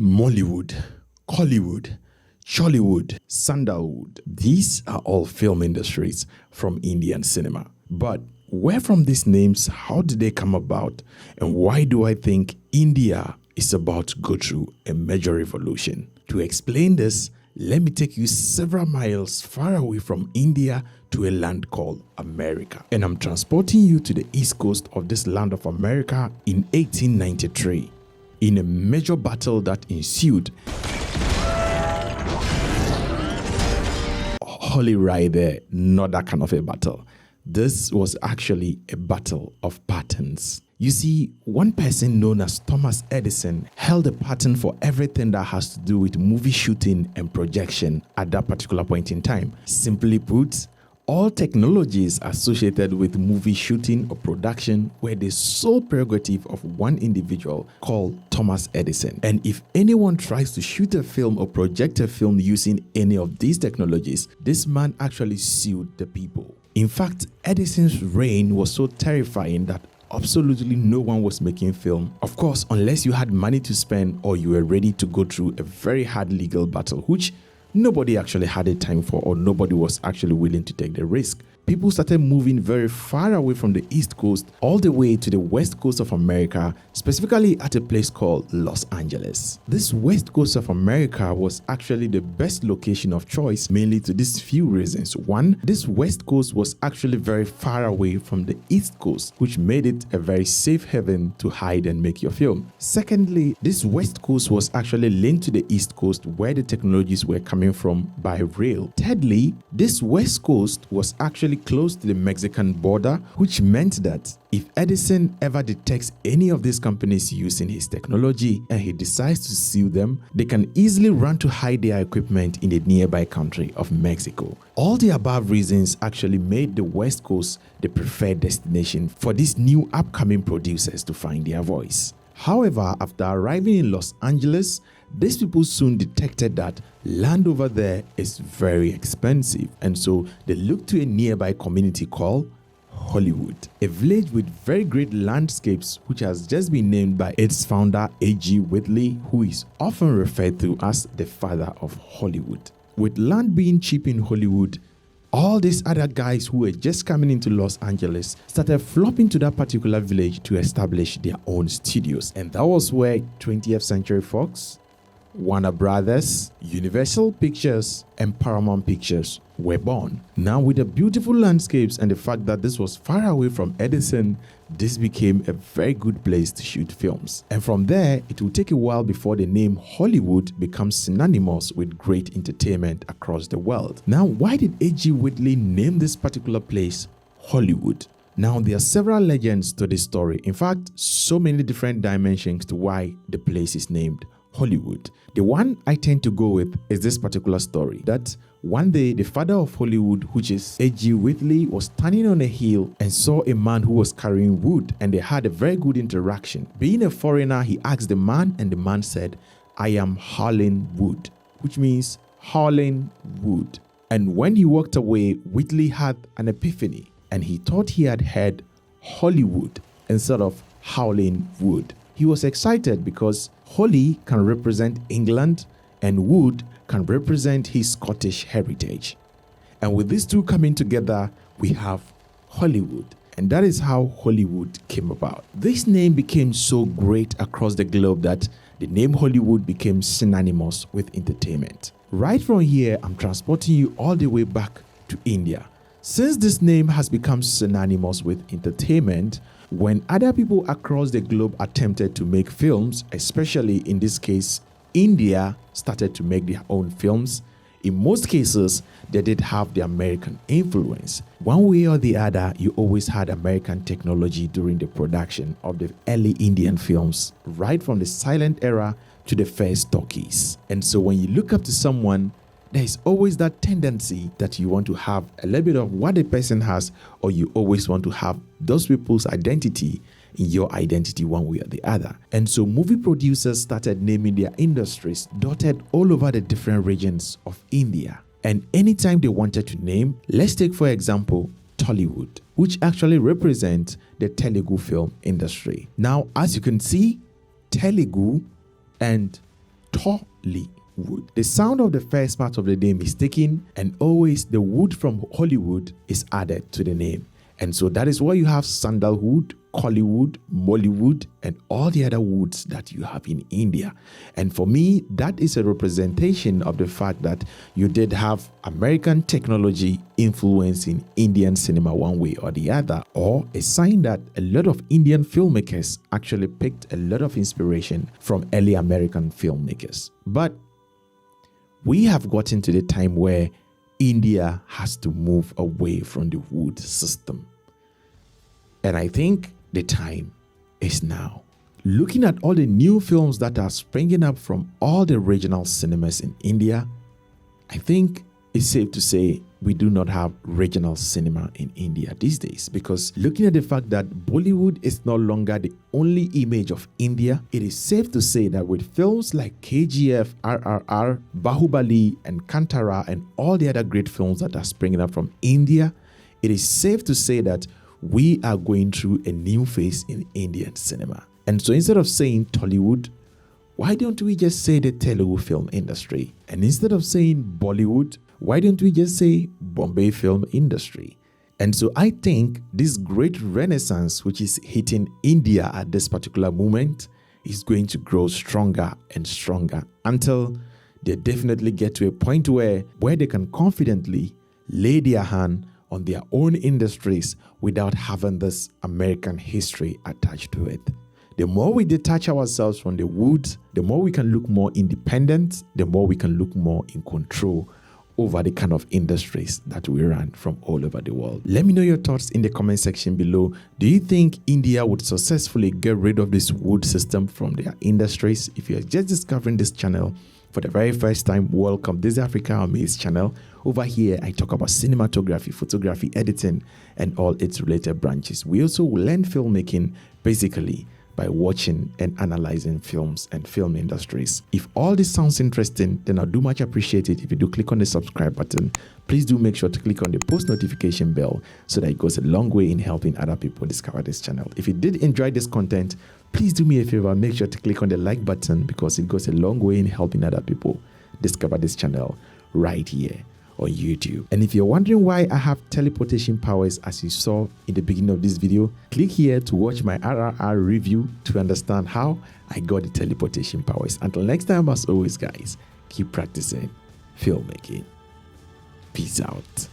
Mollywood, Chollywood, Chollywood, Sandalwood. These are all film industries from Indian cinema. But where from these names, how did they come about, and why do I think India is about to go through a major revolution? To explain this, let me take you several miles far away from India to a land called America. And I'm transporting you to the east coast of this land of America in 1893. In a major battle that ensued, holy right there, not that kind of a battle. This was actually a battle of patents. You see, one person known as Thomas Edison held a patent for everything that has to do with movie shooting and projection at that particular point in time. Simply put, all technologies associated with movie shooting or production were the sole prerogative of one individual called Thomas Edison. And if anyone tries to shoot a film or project a film using any of these technologies, this man actually sued the people. In fact, Edison's reign was so terrifying that absolutely no one was making film. Of course, unless you had money to spend or you were ready to go through a very hard legal battle, which nobody actually had a time for, or nobody was actually willing to take the risk. People started moving very far away from the East Coast all the way to the West Coast of America, specifically at a place called Los Angeles. This West Coast of America was actually the best location of choice, mainly to these few reasons. One, this West Coast was actually very far away from the East Coast, which made it a very safe haven to hide and make your film. Secondly, this West Coast was actually linked to the East Coast, where the technologies were coming from by rail. Thirdly, this West Coast was actually close to the Mexican border, which meant that if Edison ever detects any of these companies using his technology and he decides to sue them, they can easily run to hide their equipment in the nearby country of Mexico. All the above reasons actually made the West Coast the preferred destination for these new upcoming producers to find their voice. However, after arriving in Los Angeles, these people soon detected that land over there is very expensive, and so they looked to a nearby community called Hollywood, a village with very great landscapes which has just been named by its founder A.G. Whitley, who is often referred to as the father of Hollywood. With land being cheap in Hollywood, all these other guys who were just coming into Los Angeles started flocking to that particular village to establish their own studios, and that was where 20th Century Fox, Warner Brothers, Universal Pictures, and Paramount Pictures were born. Now, with the beautiful landscapes and the fact that this was far away from Edison, this became a very good place to shoot films. And from there, it will take a while before the name Hollywood becomes synonymous with great entertainment across the world. Now, why did A.G. Whitley name this particular place Hollywood? Now, there are several legends to this story. In fact, so many different dimensions to why the place is named Hollywood. The one I tend to go with is this particular story that one day the father of Hollywood, which is A.G. Whitley, was standing on a hill and saw a man who was carrying wood, and they had a very good interaction. Being a foreigner, he asked the man, and the man said, "I am hauling wood," which means hauling wood. And when he walked away, Whitley had an epiphany, and he thought he had heard Hollywood instead of howling wood. He was excited because Holly can represent England and wood can represent his Scottish heritage. And with these two coming together, we have Hollywood. And that is how Hollywood came about. This name became so great across the globe that the name Hollywood became synonymous with entertainment. Right from here, I'm transporting you all the way back to India. Since this name has become synonymous with entertainment, when other people across the globe attempted to make films, especially in this case, India started to make their own films. In most cases, they did have the American influence. One way or the other, you always had American technology during the production of the early Indian films, right from the silent era to the first talkies. And so when you look up to someone, there is always that tendency that you want to have a little bit of what a person has, or you always want to have those people's identity in your identity one way or the other. And so movie producers started naming their industries dotted all over the different regions of India. And anytime they wanted to name, let's take for example, Tollywood, which actually represents the Telugu film industry. Now, as you can see, Telugu and Tollywood. The sound of the first part of the name is taken, and always the wood from Hollywood is added to the name. And so that is why you have sandalwood, Chollywood, Bollywood, and all the other woods that you have in India. And for me, that is a representation of the fact that you did have American technology influencing Indian cinema one way or the other, or a sign that a lot of Indian filmmakers actually picked a lot of inspiration from early American filmmakers. But we have gotten to the time where India has to move away from the wood system. And I think the time is now. Looking at all the new films that are springing up from all the regional cinemas in India, I think it's safe to say we do not have regional cinema in India these days, because looking at the fact that Bollywood is no longer the only image of India, it is safe to say that with films like KGF, RRR, Bahubali, and Kantara, and all the other great films that are springing up from India, it is safe to say that we are going through a new phase in Indian cinema. And so instead of saying Tollywood, why don't we just say the Telugu film industry? And instead of saying Bollywood, why don't we just say Bombay film industry? And so I think this great renaissance which is hitting India at this particular moment is going to grow stronger and stronger until they definitely get to a point where they can confidently lay their hand on their own industries without having this American history attached to it. The more we detach ourselves from the woods, the more we can look more independent, the more we can look more in control over the kind of industries that we run from all over the world. Let me know your thoughts in the comment section below. Do you think India would successfully get rid of this wood system from their industries? If you're just discovering this channel for the very first time, welcome. This is Africa Amaze channel. Over here, I talk about cinematography, photography, editing, and all its related branches. We also learn filmmaking basically by watching and analyzing films and film industries. If all this sounds interesting, then I do much appreciate it if you do click on the subscribe button. Please do make sure to click on the post notification bell so that it goes a long way in helping other people discover this channel. If you did enjoy this content, please do me a favor, make sure to click on the like button because it goes a long way in helping other people discover this channel right here on YouTube. And if you're wondering why I have teleportation powers as you saw in the beginning of this video, click here to watch my RRR review to understand how I got the teleportation powers. Until next time, as always guys, keep practicing filmmaking. Peace out.